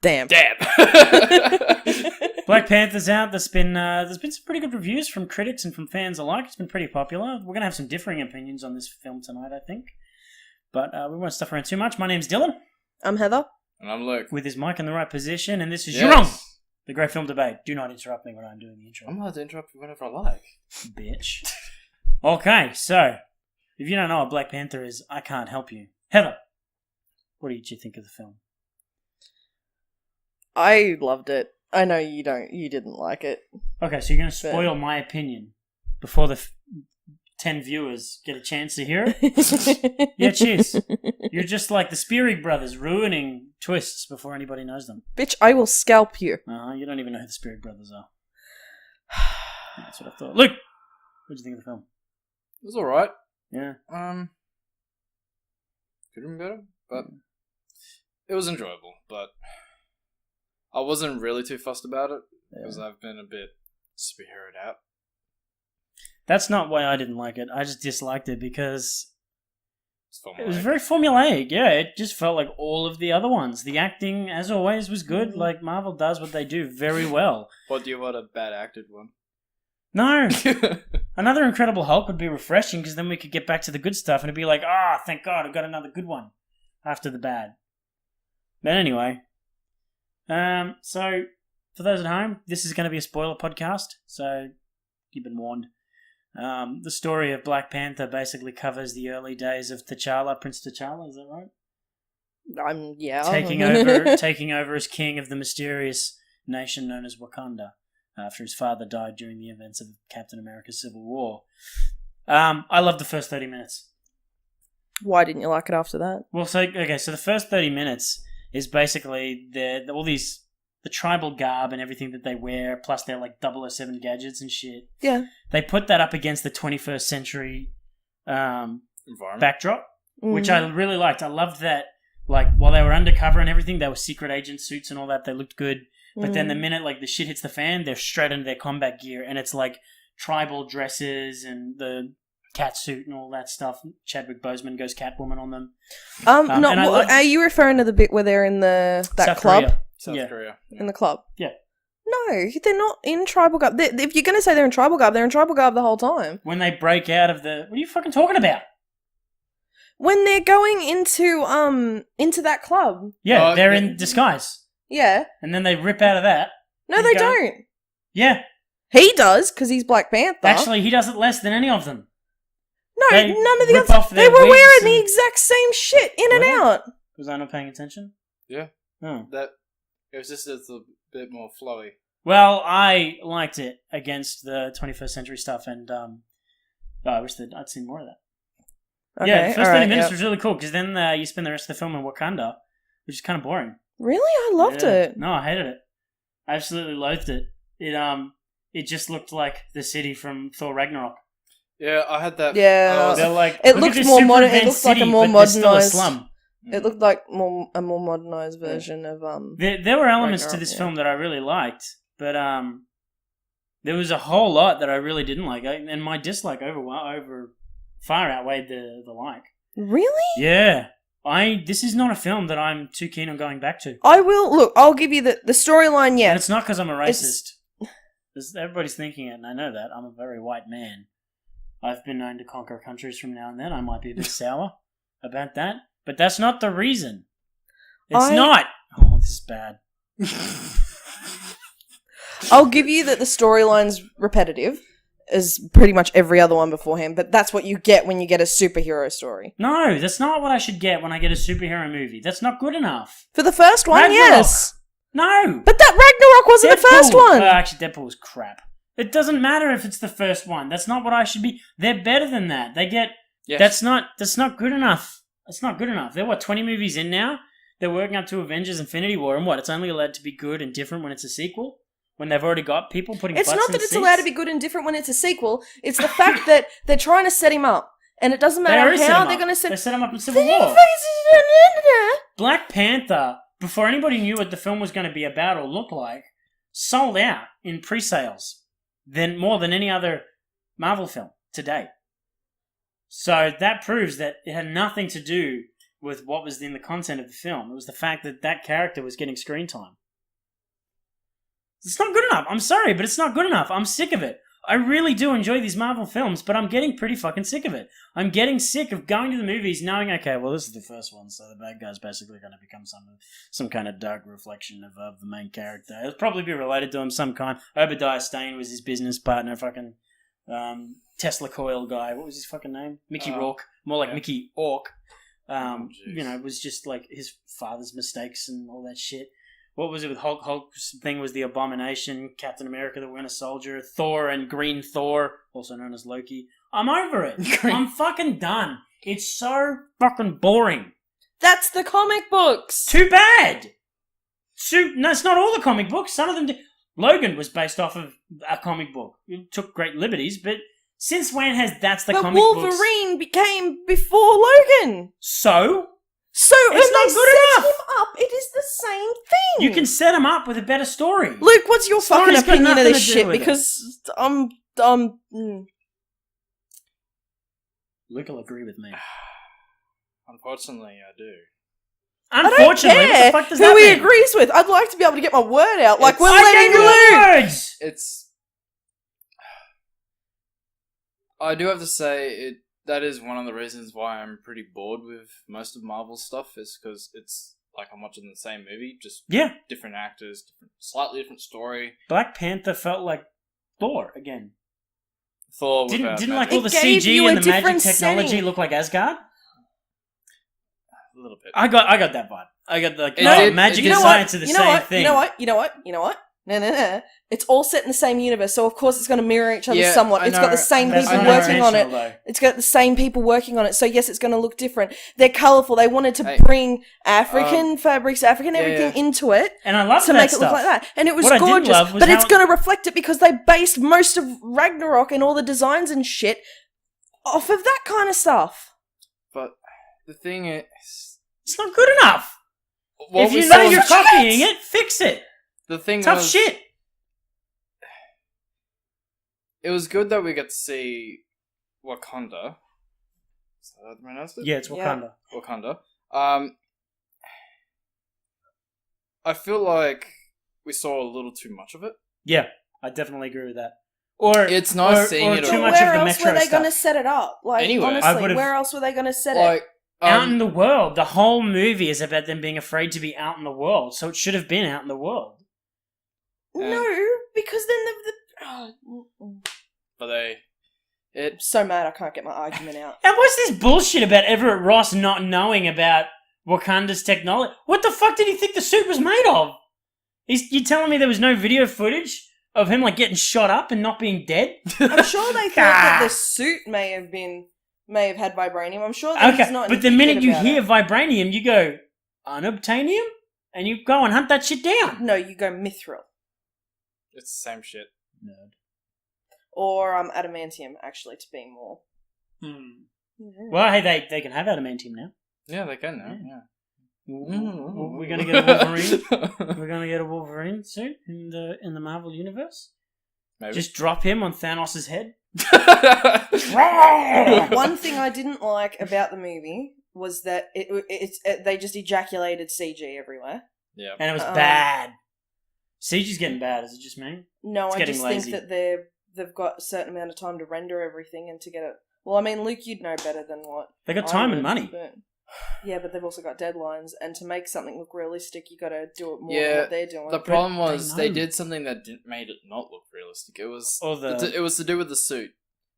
Damn. Black Panther's out. There's been some pretty good reviews from critics and from fans alike. It's been pretty popular. We're going to have some differing opinions on this film tonight, I think. But we won't stuff around too much. My name's Dylan. I'm Heather. And I'm Luke. With his mic in the right position, and this is Jurong, the Great Film Debate. Do not interrupt me when I'm doing the intro. I'm allowed to interrupt you whenever I like. Bitch. Okay, so, if you don't know what Black Panther is, I can't help you. Heather, what did you think of the film? I loved it. I know you didn't like it. Okay, so you're going to spoil my opinion before the 10 viewers get a chance to hear it? Yeah, cheers. You're just like the Spearig brothers, ruining twists before anybody knows them. Bitch, I will scalp you. You don't even know who the Spearig brothers are. That's what I thought. Luke, what did you think of the film? It was alright. Yeah. Could have been better, but it was enjoyable, but I wasn't really too fussed about it because I've been a bit superheroed out. That's not why I didn't like it. I just disliked it because It was very formulaic. Yeah, it just felt like all of the other ones. The acting, as always, was good. Like, Marvel does what they do very well. What, do you want a bad acted one? No. Another Incredible Hulk would be refreshing because then we could get back to the good stuff and it'd be like, thank God, I've got another good one after the bad. But anyway, so for those at home, this is going to be a spoiler podcast, so you've been warned. The story of Black Panther basically covers the early days of T'Challa, Prince T'Challa, is that right? Yeah. Taking over as king of the mysterious nation known as Wakanda after his father died during the events of Captain America's Civil War. I loved the first 30 minutes. Why didn't you like it after that? Well, so the first 30 minutes is basically the tribal garb and everything that they wear, plus their like 007 gadgets and shit. Yeah. They put that up against the 21st century environment backdrop, which I really liked. I loved that, like, while they were undercover and everything, they were secret agent suits and all that. They looked good. But then the minute, like, the shit hits the fan, they're straight into their combat gear. And it's, like, tribal dresses and the cat suit and all that stuff. Chadwick Boseman goes Catwoman on them. Are you referring to the bit where they're in that South club? Korea. South Korea. In the club? Yeah. No, they're not in tribal garb. If you're going to say they're in tribal garb the whole time. When they break out of the... What are you fucking talking about? When they're going into that club. Yeah, they're in disguise. Yeah. And then they rip out of that. No, they don't. Yeah. He does, because he's Black Panther. Actually, he does it less than any of them. No, They none of the rip others. off They their were wigs wearing the and- exact same shit in and Were they? out. Was I not paying attention? Yeah. Oh. It was just a bit more flowy. Well, I liked it against the 21st century stuff, and I wish that I'd seen more of that. Okay, yeah, the first 30 minutes yep. was really cool, because then you spend the rest of the film in Wakanda, which is kind of boring. Really? I loved it. No, I hated it. I absolutely loathed it. It just looked like the city from Thor Ragnarok. Yeah, I had that. Yeah. They're like, It look looks at this more super modern. It advanced looks like a city, more but there's still a modernized slum. It looked like a more modernized version of There were elements to Ragnarok, this yeah. film that I really liked, but there was a whole lot that I really didn't like, and my dislike over far outweighed the like. Really? Yeah, this is not a film that I'm too keen on going back to. I'll give you the storyline. Yeah, And it's not because I'm a racist. Everybody's thinking it, and I know that. I'm a very white man. I've been known to conquer countries from now and then. I might be a bit sour about that, but that's not the reason. It's not. Oh, this is bad. I'll give you that the storyline's repetitive, as pretty much every other one beforehand, but that's what you get when you get a superhero story. No, that's not what I should get when I get a superhero movie. That's not good enough. For the first one, Ragnarok. yes. No. But that Ragnarok wasn't the first one. Actually, Deadpool was crap. It doesn't matter if it's the first one. That's not what I should be. They're better than that. They get... Yes. That's not good enough. That's not good enough. They're, 20 movies in now? They're working up to Avengers Infinity War, and it's only allowed to be good and different when it's a sequel? When they've already got people putting It's butts not in that it's seats? allowed to be good and different when it's a sequel. It's the fact that they're trying to set him up. And it doesn't matter how they're going to set... They set him up in Civil War. Black Panther, before anybody knew what the film was going to be about or look like, sold out in pre-sales more than any other Marvel film to date. So that proves that it had nothing to do with what was in the content of the film. It was the fact that that character was getting screen time. It's not good enough. I'm sorry, but it's not good enough. I'm sick of it. I really do enjoy these Marvel films, but I'm getting pretty fucking sick of it. I'm getting sick of going to the movies knowing, okay, well, this is the first one, so the bad guy's basically going to become some kind of dark reflection of the main character. It'll probably be related to him some kind. Obadiah Stane was his business partner, fucking Tesla coil guy. What was his fucking name? Mickey Rourke. More like Mickey Ork. It was just like his father's mistakes and all that shit. What was it with Hulk? Hulk's thing was the Abomination, Captain America, the Winter Soldier, Thor and Green Thor, also known as Loki. I'm over it. I'm fucking done. It's so fucking boring. That's the comic books. Too bad. No, it's not all the comic books. Some of them did. Logan was based off of a comic book. It took great liberties, but since when has that's the comic books? But Wolverine became before Logan. So it's not good enough. Him up. It is the same thing. You can set him up with a better story. Luke, what's your fucking Story's got opinion of nothing this to do shit? with it. Because Luke will agree with me. Unfortunately, I do. Unfortunately, I don't care what the fuck does who that he mean? agrees with. I'd like to be able to get my word out. Like, we're I letting gave you Luke. words! I do have to say, that is one of the reasons why I'm pretty bored with most of Marvel's stuff, is because it's like I'm watching the same movie, just different actors, slightly different story. Black Panther felt like Thor again. Thor didn't like magic. all the It gave CG you a and the magic different technology setting. look like Asgard? A little bit. I got that vibe. I got the magic you and know science are the same thing. You know what? No. It's all set in the same universe, so of course it's going to mirror each other somewhat. I It's got know. the same That's people not working on it. intentional, though. It's got the same people working on it, so yes, it's going to look different. They're colourful. They wanted to Hey. bring African fabrics, African everything into it And I love to that make stuff. it look like that. And it was What I did gorgeous, love was but it's how- going to reflect it because they based most of Ragnarok and all the designs and shit off of that kind of stuff. But the thing is, It's not good enough. what If we you saw know in you're the- copying it, fix it. the thing Tough was, shit. it was good that we got to see Wakanda. Is that how I pronounced it? Yeah, it's Wakanda. Wakanda. I feel like we saw a little too much of it. Yeah, I definitely agree with that. Or It's nice seeing or it too all. much where of the else Metro were they going to stuff. set it up? Like, Anyway. I honestly, would've- where else were they going to set it? Like, Out in the world. The whole movie is about them being afraid to be out in the world, so it should have been out in the world. No, because then but I'm so mad I can't get my argument out. And what's this bullshit about Everett Ross not knowing about Wakanda's technology? What the fuck did he think the suit was made of? You telling me there was no video footage of him like getting shot up and not being dead? I'm sure they thought that the suit may have had vibranium. I'm sure that he's not. But the minute you about hear it. vibranium, you go unobtainium, and you go and hunt that shit down. No, you go mithril it's the same shit. Nerd. or adamantium. Actually, to be more. Well, hey, they can have adamantium now. Yeah, they can now. Yeah. We're gonna get a Wolverine. We're gonna get a Wolverine suit in the Marvel universe. Maybe. Just drop him on Thanos' head. One thing I didn't like about the movie was that they just ejaculated CG everywhere. Yeah. And it was bad. CG's getting bad, is it just me? No, It's I getting just lazy. think that they've got a certain amount of time to render everything and to get it. Well, I mean, Luke, you'd know better than what They got I time and would, money. but- yeah, but they've also got deadlines, and to make something look realistic, you got to do it more than Yeah, what they're doing. the problem they was they know. did something that made it not look realistic. It was Or the- it was to do with the suit.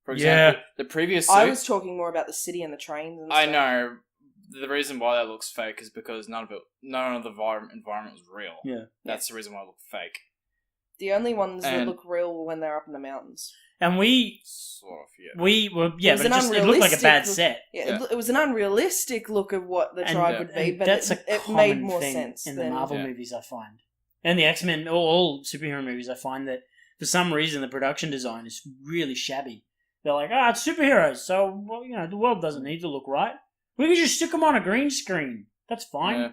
For Yeah. example, the previous suit. I was talking more about the city and the trains. And I stuff. know. The reason why that looks fake is because none of the environment was real. Yeah. That's the reason why it looked fake. The only ones that And- look real were when they're up in the mountains. And we Sort of, yeah. were, yeah, It was but an it looked like a bad unrealistic set. Yeah, Yeah. It was an unrealistic look of what the And, tribe would be, and but that's it a made common more thing sense in than the Marvel Yeah. movies, I find. And the X-Men, all superhero movies, I find that for some reason the production design is really shabby. They're like, it's superheroes, so, well, the world doesn't need to look right. We can just stick them on a green screen. That's fine. Yeah.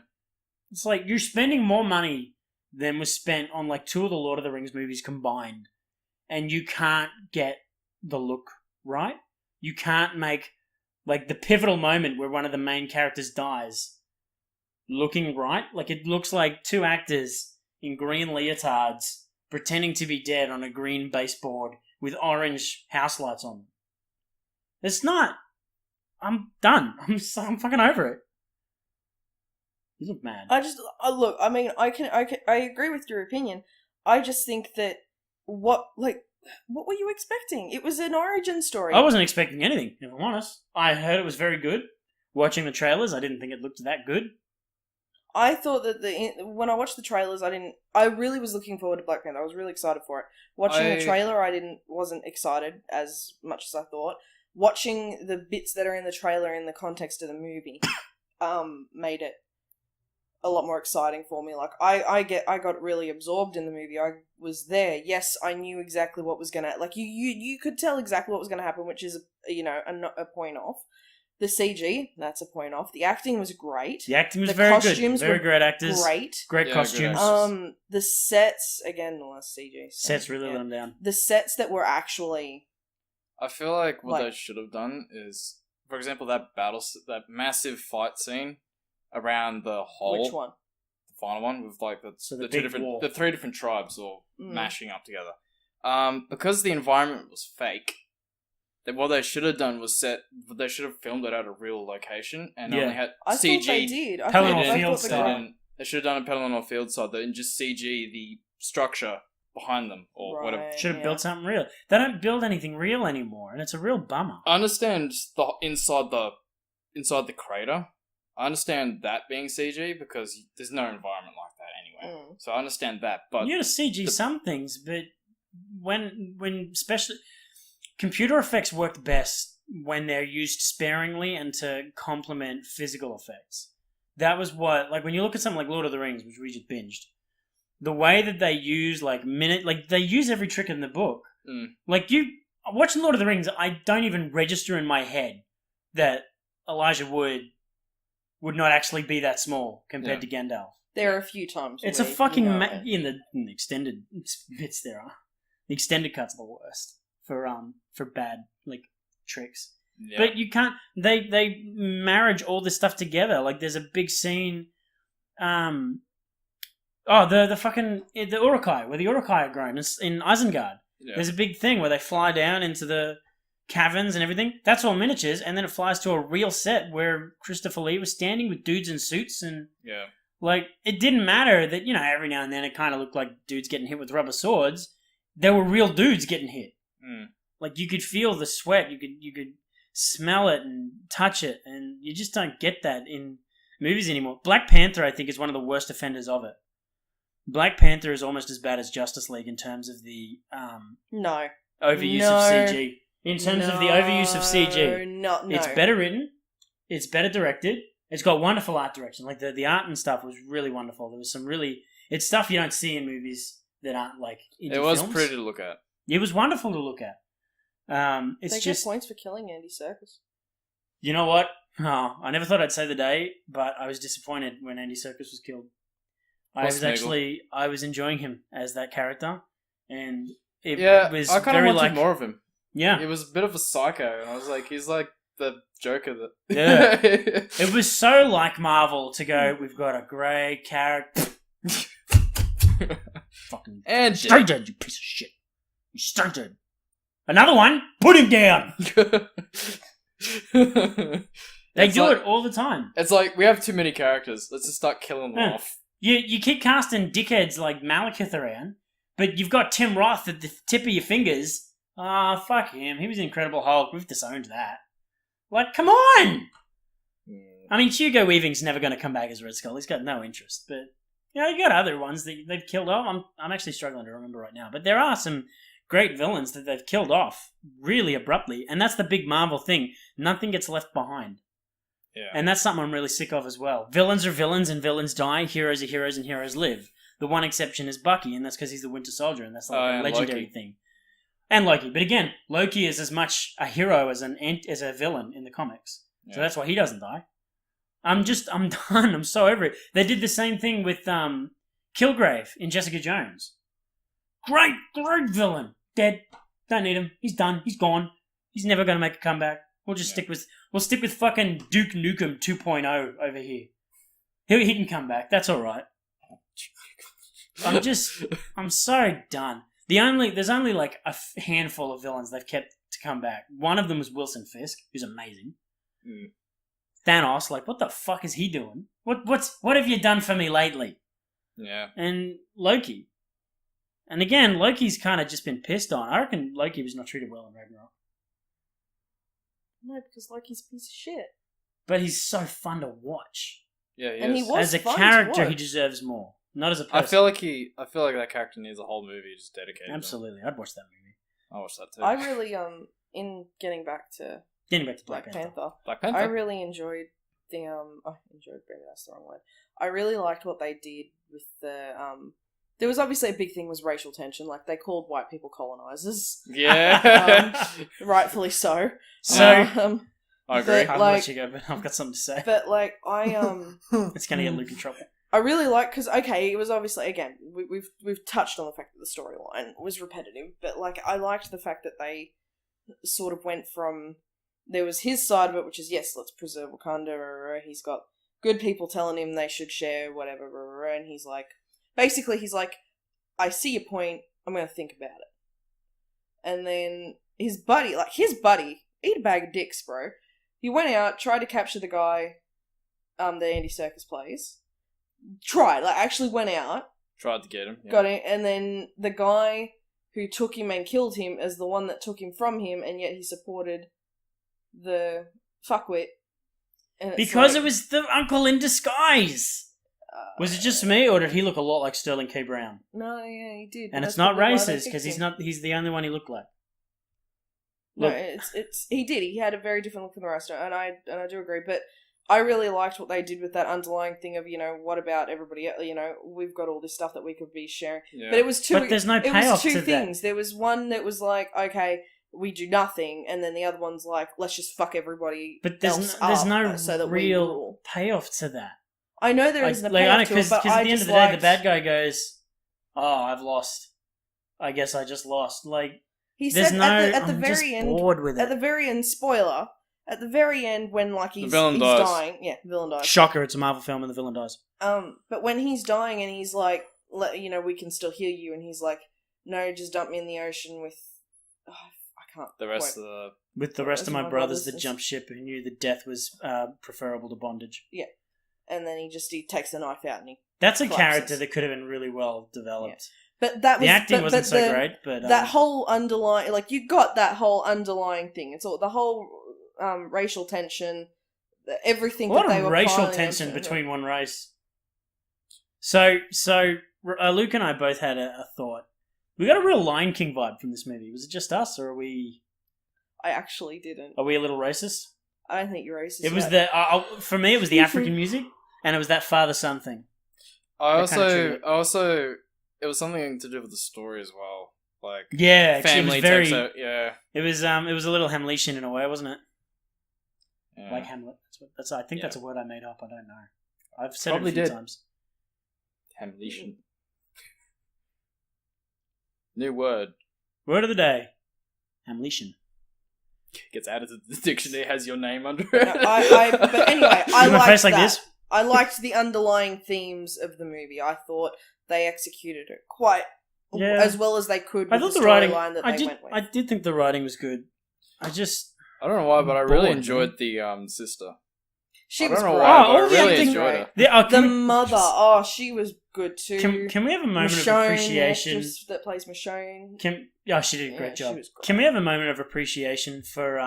It's like you're spending more money than was spent on like 2 of the Lord of the Rings movies combined. And you can't get the look right. You can't make Like the pivotal moment where one of the main characters dies, looking right, like it looks like two actors in green leotards pretending to be dead on a green baseboard with orange house lights on them. It's not. I'm done. I'm fucking over it. You look mad. Look. I mean, I agree with your opinion. I just think that what were you expecting? It was an origin story. I wasn't expecting anything, if I'm honest. I heard it was very good. Watching the trailers, I didn't think it looked that good. I thought that when I watched the trailers, I really was looking forward to Black Panther. I was really excited for it. Watching the trailer, wasn't excited as much as I thought. Watching the bits that are in the trailer in the context of the movie, made it a lot more exciting for me. Like I got really absorbed in the movie. I was there. Yes, I knew exactly what was gonna, like, you could tell exactly what was gonna happen, which is a point off. The CG, that's a point off. The acting was great. The acting was very good. Very great actors. Great costumes. The sets, again, the less CG. Sets really let them down. The sets that were actually... I feel like what they should have done is, for example, that massive fight scene around the hole. Which one? The final one with like the three different tribes all mashing up together. Because the environment was fake, what they should have done was they should have filmed it at a real location and only had CG. I thought they did. Pelennor Field style. They should have done a Pelennor Field side and just CG the structure behind them or whatever. Should have built something real. They don't build anything real anymore, and it's a real bummer. I understand the inside the crater. I understand that being CG because there's no environment like that anyway. So I understand that, but you got to CG some things, but when especially computer effects work best when they're used sparingly and to complement physical effects. That was what, like, when you look at something like Lord of the Rings, which we just binged, the way that they use they use every trick in the book. Like, watching Lord of the Rings, I don't even register in my head that Elijah Wood would not actually be that small compared to Gandalf. There are a few times. It's a fucking in the extended bits. There are the extended cuts are the worst for bad tricks. Yeah. But you can't. They marriage all this stuff together. Like, there's a big scene. The Uruk-hai, where the Uruk-hai are grown in Isengard. Yeah. There's a big thing where they fly down into the caverns and everything. That's all miniatures, and then it flies to a real set where Christopher Lee was standing with dudes in suits, and it didn't matter that every now and then it kind of looked like dudes getting hit with rubber swords. There were real dudes getting hit. Like, you could feel the sweat, you could smell it and touch it, and you just don't get that in movies anymore. Black Panther, I think, is one of the worst offenders of it. Black Panther is almost as bad as Justice League in terms of the overuse of CG. In terms of the overuse of CG, no. It's better written, it's better directed, it's got wonderful art direction. Like, the art and stuff was really wonderful. There was some it's stuff you don't see in movies that aren't like indie It was films. pretty to look at. It was wonderful to look at. They get points for killing Andy Serkis. You know what? Oh, I never thought I'd say the day, but I was disappointed when Andy Serkis was killed. I was enjoying him as that character, and it was I kind of wanted more of him. Yeah, he was a bit of a psycho, and I was like, he's like the Joker that. Yeah, it was so like Marvel to go. We've got a great character. Fucking and stunted, you piece of shit. You stunted. Another one. Put him down. They do it all the time. It's like, we have too many characters. Let's just start killing them off. You keep casting dickheads like Malekith around, but you've got Tim Roth at the tip of your fingers. Fuck him. He was Incredible Hulk. We've disowned that. Like, come on! I mean, Hugo Weaving's never going to come back as Red Skull. He's got no interest. But, you got other ones that they've killed off. I'm actually struggling to remember right now. But there are some great villains that they've killed off really abruptly. And that's the big Marvel thing. Nothing gets left behind. Yeah. And that's something I'm really sick of as well. Villains are villains and villains die. Heroes are heroes and heroes live. The one exception is Bucky, and that's because he's the Winter Soldier, and that's like a legendary thing. And Loki. But again, Loki is as much a hero as a villain in the comics. Yeah. So that's why he doesn't die. I'm done. I'm so over it. They did the same thing with Kilgrave in Jessica Jones. Great villain. Dead. Don't need him. He's done. He's gone. He's never going to make a comeback. We'll We'll stick with fucking Duke Nukem 2.0 over here. He can come back. That's all right. I'm so done. There's only like a handful of villains they've kept to come back. One of them was Wilson Fisk, who's amazing. Mm. Thanos, like, what the fuck is he doing? What have you done for me lately? Yeah. And Loki. And again, Loki's kind of just been pissed on. I reckon Loki was not treated well in Ragnarok. No, because Loki's a piece of shit. But he's so fun to watch. Yeah, he And is. he was As a fun to character, watch. he deserves more. Not as a person. I feel like that character needs a whole movie just dedicated. Absolutely, I'd watch that movie. I'll watch that too. I really in getting back to Black Panther. Black Panther. I really enjoyed that's the wrong word. I really liked what they did with the there was obviously a big thing was racial tension, like they called white people colonizers. Yeah. Rightfully so. So I agree. but, I'll like- let you go, but I've got something to say. But like It's going to get Luke in trouble. I really like because it was obviously again we've touched on the fact that the storyline was repetitive, but like I liked the fact that they sort of went from there was his side of it, which is yes, let's preserve Wakanda. He's got good people telling him they should share whatever, and he's like, I see your point. I'm gonna think about it. And then his buddy, eat a bag of dicks, bro. He went out, tried to capture the guy, that Andy Serkis plays. Actually went out, Tried to get him. Yeah. got him, and then the guy who took him and killed him as the one that took him from him, and yet he supported the fuckwit. And it's Because like, it was the uncle in disguise. Was it just me, or did he look a lot like Sterling K. Brown? No, yeah, he did. And That's it's not probably why they racist, because picked he's him. he's the only one he looked like. No, Look. it's he did. He had a very different look from the rest, and I do agree. But I really liked what they did with that underlying thing of what about everybody? We've got all this stuff that we could be sharing. Yeah. But it was two. But there's no it was payoff two to things. There was one that was like, okay, we do nothing, and then the other one's like, let's just fuck everybody. But else there's up no so that we real rule. payoff to that. I know there isn't a payoff to it, Because but at I the end just of the day, the liked- bad guy goes, "Oh, I've lost. I guess I just lost." Like, He there's said no. at the I'm very just end. bored with At it. the very end, spoiler. At the very end, when he's villain dies. dying, yeah, the villain dies. Shocker! It's a Marvel film, and the villain dies. But when he's dying and he's like, we can still hear you, and he's like, no, just dump me in the ocean with, I can't. The rest of the With the rest of my brothers that jumped ship who knew that death was preferable to bondage. And then he takes the knife out and he. That's a collapses. character that could have been really well developed. But that was The acting but wasn't so the- great, but That whole underlying, you got that whole underlying thing. It's all the whole racial tension, everything a lot that they of were racial piling tension onto- between one race. So Luke and I both had a thought. We got a real Lion King vibe from this movie. Was it just us, or are we I actually didn't. a little racist? I don't think you're racist. It was yet. for me, it was the African music, and it was that father-son thing. I That kinda also, it was something to do with the story as well. Like, Yeah, family it was very. takes out, yeah. It was a little Hamletian in a way, wasn't it? Yeah. Like Hamlet. I think Yeah. that's a word I made up. I don't know. I've said Probably it a few did. times. Hamletian. New word. Word of the day: Hamletian. Gets added to the dictionary, has your name under it. No, but anyway, I With my liked face like that. this. I liked the underlying themes of the movie. I thought they executed it quite Yeah. as well as they could I with thought the the writing. storyline that they went with. I did think the writing was good. I don't know why, but I I'm really bored, enjoyed the sister. She I was don't know great. why, Oh, but I all the really acting- enjoyed her. The Can we- mother, she was good too. Can we have a moment Michonne, of appreciation? the actress that plays Michonne. She did a Yeah, great she job. was great. Can we have a moment of appreciation for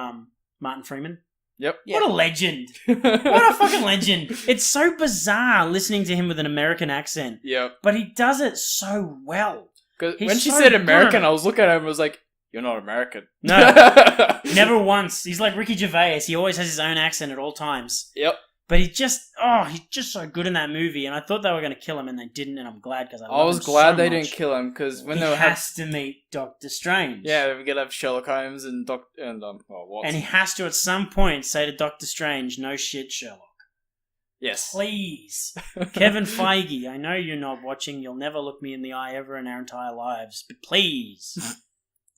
Martin Freeman? Yep. Yeah. What a legend! What a fucking legend! It's so bizarre listening to him with an American accent, Yep. but he does it so well. Because He's when she so said good. American, I was looking at him and was like, you're not American. No. Never once. He's like Ricky Gervais. He always has his own accent at all times. Yep. But he's just so good in that movie. And I thought they were going to kill him, and they didn't. And I'm glad because I was glad they didn't kill him because when he they were has to meet Doctor Strange. yeah, we could have Sherlock Holmes and Watson. And he has to at some point say to Doctor Strange, "No shit, Sherlock." yes. Please, Kevin Feige. I know you're not watching. You'll never look me in the eye ever in our entire lives. But please,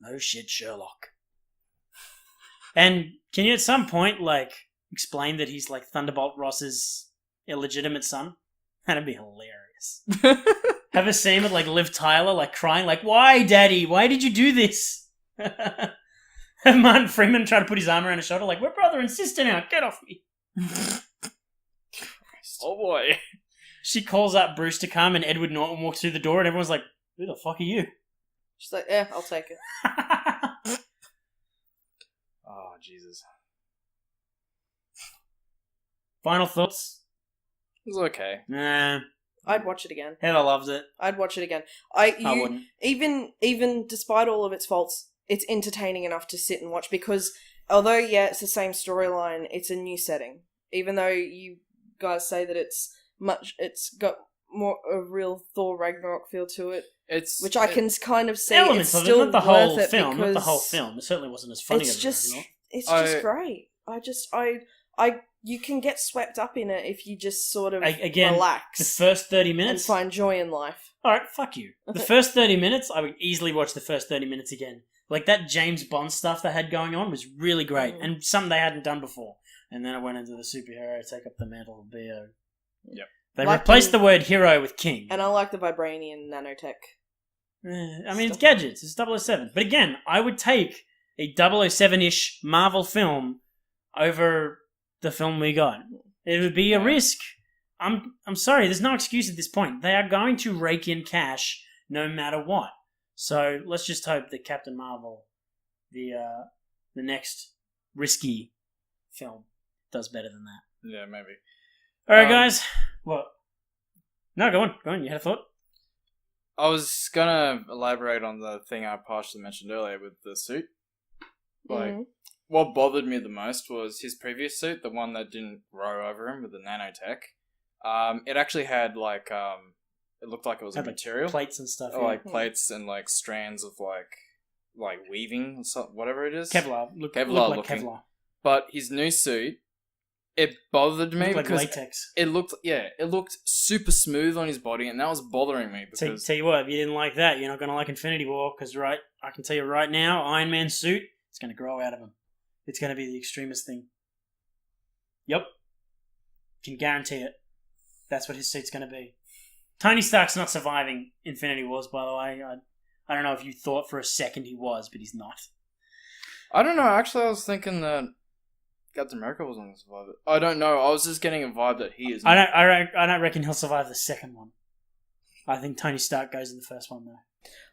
no shit, Sherlock. And can you at some point explain that he's like Thunderbolt Ross's illegitimate son? That'd be hilarious. Have a scene with like Liv Tyler like crying like, "Why, Daddy? Why did you do this?" Have Martin Freeman try to put his arm around his shoulder like, "We're brother and sister now. Get off me." Oh boy. She calls up Bruce to come, and Edward Norton walks through the door, and everyone's like, "Who the fuck are you?" She's like, "Yeah, I'll take it." Oh, Jesus. Final thoughts? It was okay. Nah. I'd watch it again. Heather loves it. I'd watch it again. I wouldn't. Even despite all of its faults, it's entertaining enough to sit and watch because although, yeah, it's the same storyline, it's a new setting. Even though you guys say that it's got more a real Thor Ragnarok feel to it. Which I can kind of see. Elements it's of still it, not the whole film. Not the whole film. It certainly wasn't as funny as Ragnarok. It's I just great. You can get swept up in it if you just sort of again, relax. The first 30 minutes. And find joy in life. Alright, fuck you. The first 30 minutes, I would easily watch the first 30 minutes again. Like, that James Bond stuff they had going on was really great. And something they hadn't done before. And then it went into the superhero, take up the mantle of BO. Yep. They replaced the word hero with king. And I like the vibranium nanotech. I mean, it's gadgets. It's 007. But again, I would take a 007-ish Marvel film over the film we got. It would be a risk. I'm sorry, there's no excuse at this point. They are going to rake in cash no matter what. So let's just hope that Captain Marvel, the next risky film, does better than that. Yeah, maybe. Alright, guys. What? No, go on. You had a thought? I was gonna elaborate on the thing I partially mentioned earlier with the suit. Like, what bothered me the most was his previous suit, the one that didn't grow over him with the nanotech. It actually had like it looked like it was a material, plates and stuff, like plates and like strands of like weaving or something, whatever it is. Kevlar, looked like looking. Kevlar. But his new suit, it bothered me like because latex. It looked super smooth on his body, and that was bothering me. Because tell you what, if you didn't like that, you're not gonna like Infinity War. Because I can tell you right now, Iron Man's suit, it's gonna grow out of him. It's gonna be the extremest thing. Yep, can guarantee it. That's what his suit's gonna be. Tony Stark's not surviving Infinity Wars, by the way. I don't know if you thought for a second he was, but he's not. I don't know. Actually, I was thinking that Captain America was going to survive it. I don't know. I was just getting a vibe that he is. I don't reckon he'll survive the second one. I think Tony Stark goes in the first one, though.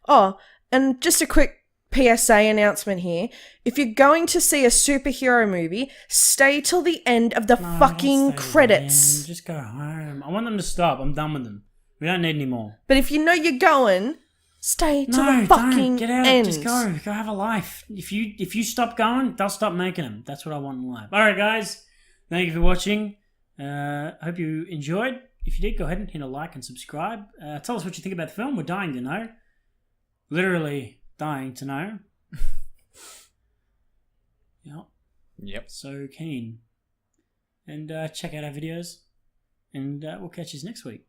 Oh, and just a quick PSA announcement here. If you're going to see a superhero movie, stay till the end of the fucking credits. Just go home. I want them to stop. I'm done with them. We don't need any more. But if you know you're going, stay till the fucking get out. end. Just go. Go have a life. If you stop going, they'll stop making them. That's what I want in life. All right, guys. Thank you for watching. Hope you enjoyed. If you did, go ahead and hit a like and subscribe. Tell us what you think about the film. We're dying to know. Literally dying to know. Yep. So keen. And check out our videos. And we'll catch you next week.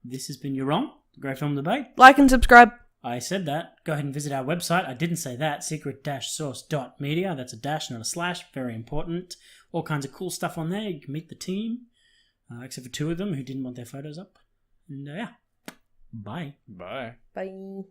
This has been You're Wrong, the Great Film Debate. Like and subscribe. I said that. Go ahead and visit our website. I didn't say that. secret-source.media. That's a dash, not a slash. Very important. All kinds of cool stuff on there. You can meet the team. Except for two of them who didn't want their photos up. And yeah. Bye. Bye. Bye.